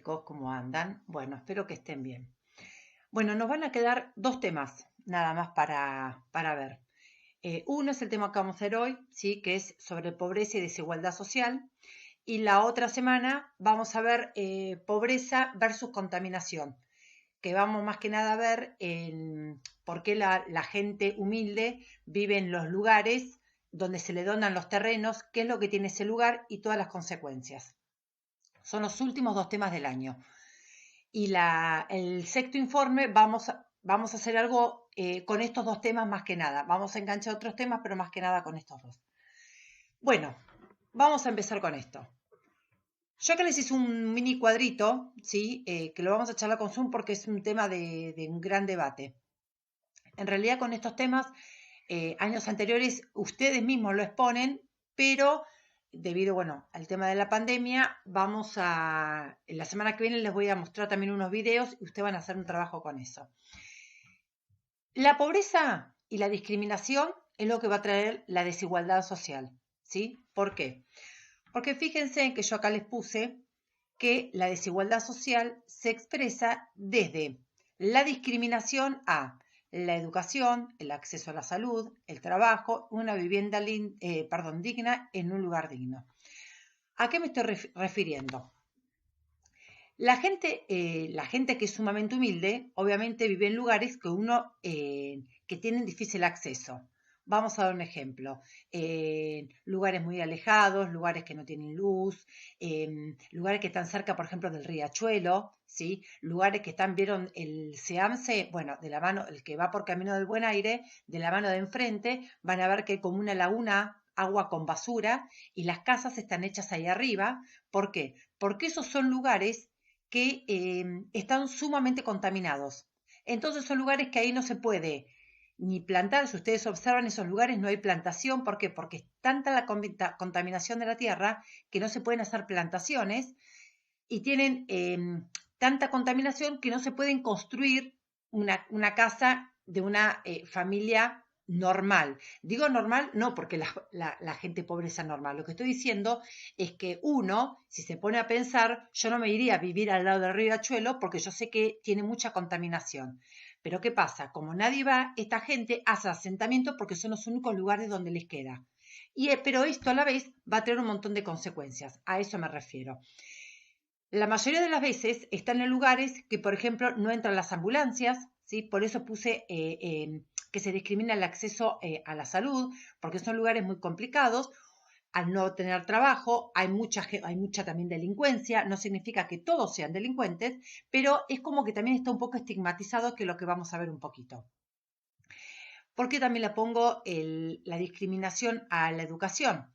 chicos? ¿Cómo andan? Bueno, espero que estén bien. Bueno, nos van a quedar dos temas nada más para ver. Uno es el tema que vamos a hacer hoy, ¿sí? Que es sobre pobreza y desigualdad social. Y la otra semana vamos a ver pobreza versus contaminación, que vamos más que nada a ver por qué la gente humilde vive en los lugares donde se le donan los terrenos, qué es lo que tiene ese lugar y todas las consecuencias. Son los últimos dos temas del año. Y el sexto informe vamos a hacer algo con estos dos temas más que nada. Vamos a enganchar otros temas, pero más que nada con estos dos. Bueno, vamos a empezar con esto. Yo acá les hice un mini cuadrito, ¿sí? Que lo vamos a charlar con Zoom porque es un tema de un gran debate. En realidad con estos temas, años anteriores, ustedes mismos lo exponen, pero debido, bueno, al tema de la pandemia, en la semana que viene les voy a mostrar también unos videos y ustedes van a hacer un trabajo con eso. La pobreza y la discriminación es lo que va a traer la desigualdad social, ¿sí? ¿Por qué? Porque fíjense que yo acá les puse que la desigualdad social se expresa desde la discriminación a la educación, el acceso a la salud, el trabajo, una vivienda digna en un lugar digno. ¿A qué me estoy refiriendo? La gente que es sumamente humilde, obviamente vive en lugares que tienen difícil acceso. Vamos a dar un ejemplo. Lugares muy alejados, lugares que no tienen luz, lugares que están cerca, por ejemplo, del riachuelo, ¿sí? Lugares que vieron el SEAMSE, bueno, de la mano, el que va por Camino del Buen Aire, de la mano de enfrente, van a ver que hay como una laguna, agua con basura, y las casas están hechas ahí arriba. ¿Por qué? Porque esos son lugares que están sumamente contaminados. Entonces son lugares que ahí no se puede ni plantar. Si ustedes observan esos lugares no hay plantación. ¿Por qué? Porque es tanta la contaminación de la tierra que no se pueden hacer plantaciones y tienen tanta contaminación que no se pueden construir una casa de una familia normal. Digo normal no porque la gente pobre sea normal. Lo que estoy diciendo es que uno, si se pone a pensar, yo no me iría a vivir al lado del riachuelo porque yo sé que tiene mucha contaminación. Pero ¿qué pasa? Como nadie va, esta gente hace asentamientos porque son los únicos lugares donde les queda. Pero esto a la vez va a tener un montón de consecuencias. A eso me refiero. La mayoría de las veces están en lugares que, por ejemplo, no entran las ambulancias, ¿sí? Por eso puse que se discrimina el acceso a la salud, porque son lugares muy complicados. Al no tener trabajo, hay mucha también delincuencia. No significa que todos sean delincuentes, pero es como que también está un poco estigmatizado, que es lo que vamos a ver un poquito. ¿Por qué también le pongo la discriminación a la educación?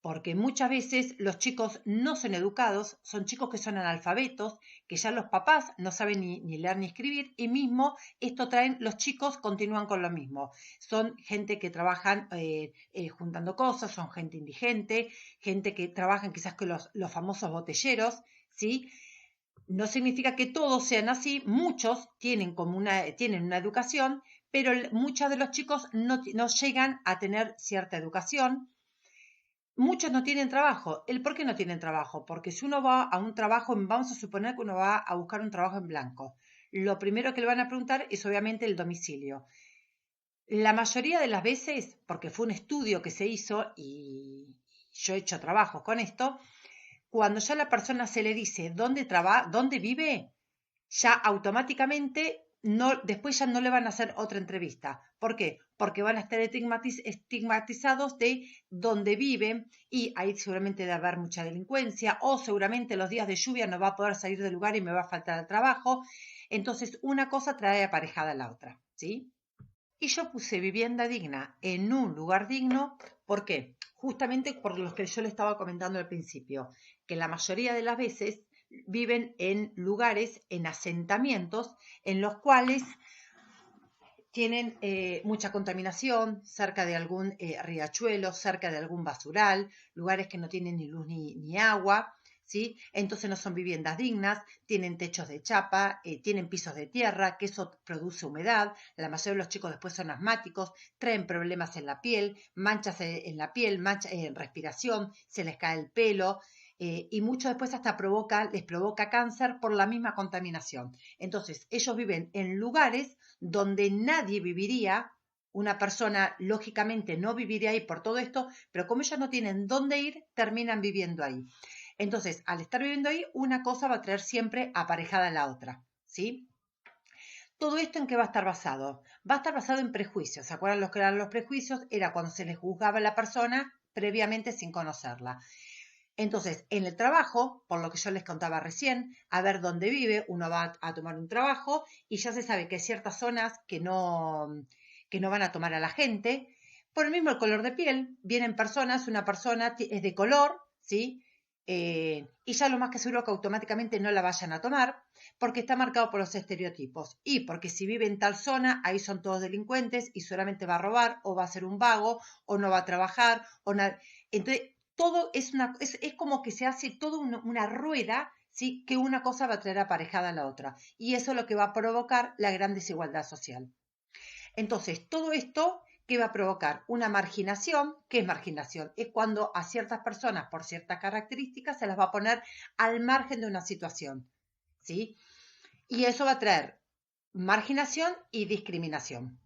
Porque muchas veces los chicos no son educados, son chicos que son analfabetos, que ya los papás no saben ni leer ni escribir, y mismo esto los chicos continúan con lo mismo. Son gente que trabajan juntando cosas, son gente indigente, gente que trabajan quizás con los famosos botelleros, ¿sí? No significa que todos sean así, muchos tienen una educación, pero muchos de los chicos no llegan a tener cierta educación. Muchos no tienen trabajo. ¿Por qué no tienen trabajo? Porque si uno va a un trabajo, vamos a suponer que uno va a buscar un trabajo en blanco. Lo primero que le van a preguntar es obviamente el domicilio. La mayoría de las veces, porque fue un estudio que se hizo y yo he hecho trabajos con esto, cuando ya a la persona se le dice dónde vive, ya automáticamente después ya no le van a hacer otra entrevista. ¿Por qué? Porque van a estar estigmatizados de dónde viven y ahí seguramente debe haber mucha delincuencia o seguramente los días de lluvia no va a poder salir del lugar y me va a faltar el trabajo. Entonces una cosa trae aparejada a la otra, ¿sí? Y yo puse vivienda digna en un lugar digno. ¿Por qué? Justamente por los que yo le estaba comentando al principio, que la mayoría de las veces viven en lugares, en asentamientos, en los cuales tienen mucha contaminación, cerca de algún riachuelo, cerca de algún basural, lugares que no tienen ni luz ni agua, ¿sí? Entonces no son viviendas dignas, tienen techos de chapa, tienen pisos de tierra, que eso produce humedad. La mayoría de los chicos después son asmáticos, traen problemas en la piel, manchas en la piel, manchas en respiración, se les cae el pelo. y mucho después hasta les provoca cáncer por la misma contaminación. Entonces, ellos viven en lugares donde nadie viviría, una persona lógicamente no viviría ahí por todo esto, pero como ellos no tienen dónde ir, terminan viviendo ahí. Entonces, al estar viviendo ahí, una cosa va a traer siempre aparejada a la otra, ¿sí? ¿Todo esto en qué va a estar basado? Va a estar basado en prejuicios. ¿Se acuerdan los que eran los prejuicios? Era cuando se les juzgaba a la persona previamente sin conocerla. Entonces, en el trabajo, por lo que yo les contaba recién, a ver dónde vive, uno va a tomar un trabajo y ya se sabe que hay ciertas zonas que no van a tomar a la gente. Por el mismo el color de piel, vienen personas, una persona es de color, ¿sí? Y ya lo más que seguro que automáticamente no la vayan a tomar porque está marcado por los estereotipos y porque si vive en tal zona, ahí son todos delincuentes y solamente va a robar o va a ser un vago o no va a trabajar. Entonces, todo es como que se hace toda una rueda, ¿sí? Que una cosa va a traer aparejada a la otra. Y eso es lo que va a provocar la gran desigualdad social. Entonces, todo esto que va a provocar una marginación. ¿Qué es marginación? Es cuando a ciertas personas, por ciertas características, se las va a poner al margen de una situación, ¿sí? Y eso va a traer marginación y discriminación.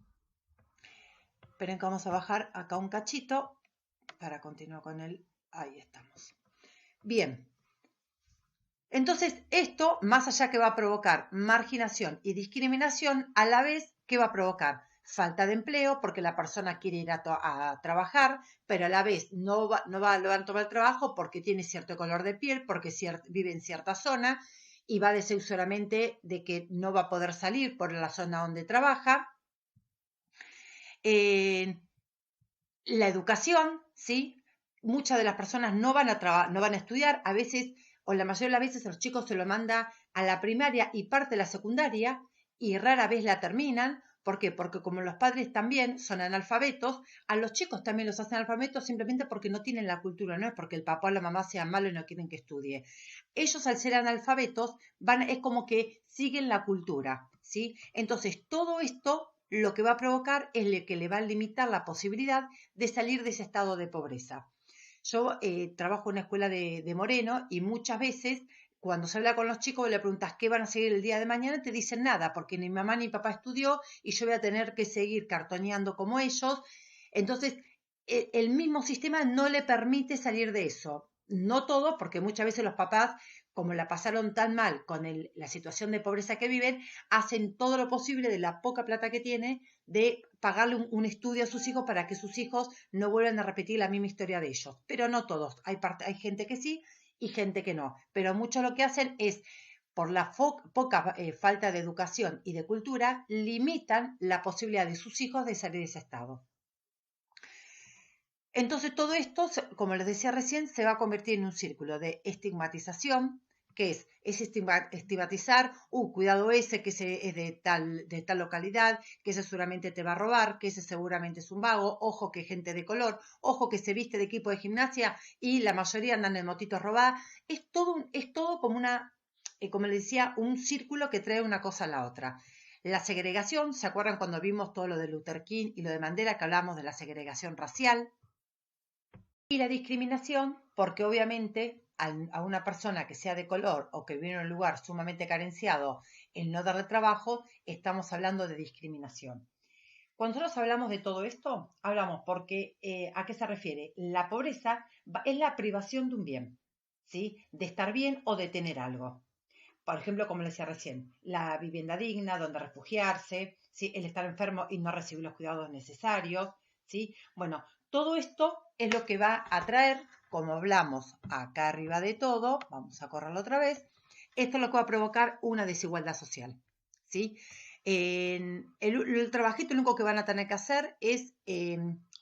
Esperen que vamos a bajar acá un cachito para continuar con el... Ahí estamos. Bien. Entonces, esto, más allá que va a provocar marginación y discriminación, a la vez, ¿qué va a provocar? Falta de empleo, porque la persona quiere ir a trabajar, pero a la vez no va a tomar el trabajo porque tiene cierto color de piel, porque vive en cierta zona, y va a decir solamente de que no va a poder salir por la zona donde trabaja. La educación, ¿sí? Muchas de las personas no van a estudiar, a veces, o la mayoría de las veces a los chicos se lo manda a la primaria y parte de la secundaria y rara vez la terminan. ¿Por qué? Porque como los padres también son analfabetos, a los chicos también los hacen analfabetos simplemente porque no tienen la cultura, no es porque el papá o la mamá sean malos y no quieren que estudie. Ellos al ser analfabetos es como que siguen la cultura, ¿sí? Entonces todo esto lo que va a provocar es que le va a limitar la posibilidad de salir de ese estado de pobreza. Yo trabajo en una escuela de Moreno y muchas veces cuando se habla con los chicos le preguntas qué van a seguir el día de mañana, te dicen nada, porque ni mamá ni papá estudió y yo voy a tener que seguir cartoneando como ellos. Entonces, el mismo sistema no le permite salir de eso. No todo, porque muchas veces los papás, como la pasaron tan mal con la situación de pobreza que viven, hacen todo lo posible de la poca plata que tiene de pagarle un estudio a sus hijos para que sus hijos no vuelvan a repetir la misma historia de ellos. Pero no todos. Hay gente que sí y gente que no. Pero muchos lo que hacen es, por la poca falta de educación y de cultura, limitan la posibilidad de sus hijos de salir de ese estado. Entonces todo esto, como les decía recién, se va a convertir en un círculo de estigmatización, que es estigmatizar, cuidado ese, que ese es de tal localidad, que ese seguramente te va a robar, que ese seguramente es un vago, ojo que gente de color, ojo que se viste de equipo de gimnasia y la mayoría andan en motitos robadas. Es todo como como les decía, un círculo que trae una cosa a la otra. La segregación, ¿se acuerdan cuando vimos todo lo de Luther King y lo de Mandela, que hablamos de la segregación racial? Y la discriminación, porque obviamente a una persona que sea de color o que vive en un lugar sumamente carenciado, el no darle trabajo, estamos hablando de discriminación. Cuando nosotros hablamos de todo esto, hablamos porque, ¿a qué se refiere? La pobreza es la privación de un bien, ¿sí? De estar bien o de tener algo. Por ejemplo, como le decía recién, la vivienda digna, donde refugiarse, ¿sí? El estar enfermo y no recibir los cuidados necesarios, ¿sí? Bueno, todo esto es lo que va a traer, como hablamos acá arriba de todo, vamos a correrlo otra vez, esto es lo que va a provocar una desigualdad social, ¿sí? El trabajito, lo único que van a tener que hacer es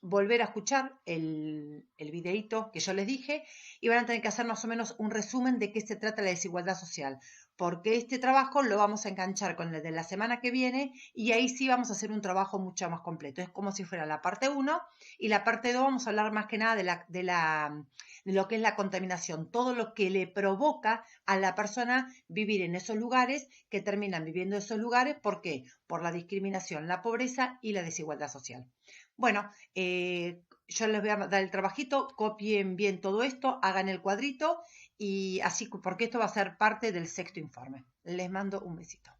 volver a escuchar el videíto que yo les dije y van a tener que hacer más o menos un resumen de qué se trata la desigualdad social, porque este trabajo lo vamos a enganchar con el de la semana que viene y ahí sí vamos a hacer un trabajo mucho más completo. Es como si fuera la parte 1 y la parte 2 vamos a hablar más que nada de lo que es la contaminación, todo lo que le provoca a la persona vivir en esos lugares, que terminan viviendo en esos lugares. ¿Por qué? Por la discriminación, la pobreza y la desigualdad social. Bueno, yo les voy a dar el trabajito, copien bien todo esto, hagan el cuadrito y así porque esto va a ser parte del sexto informe. Les mando un besito.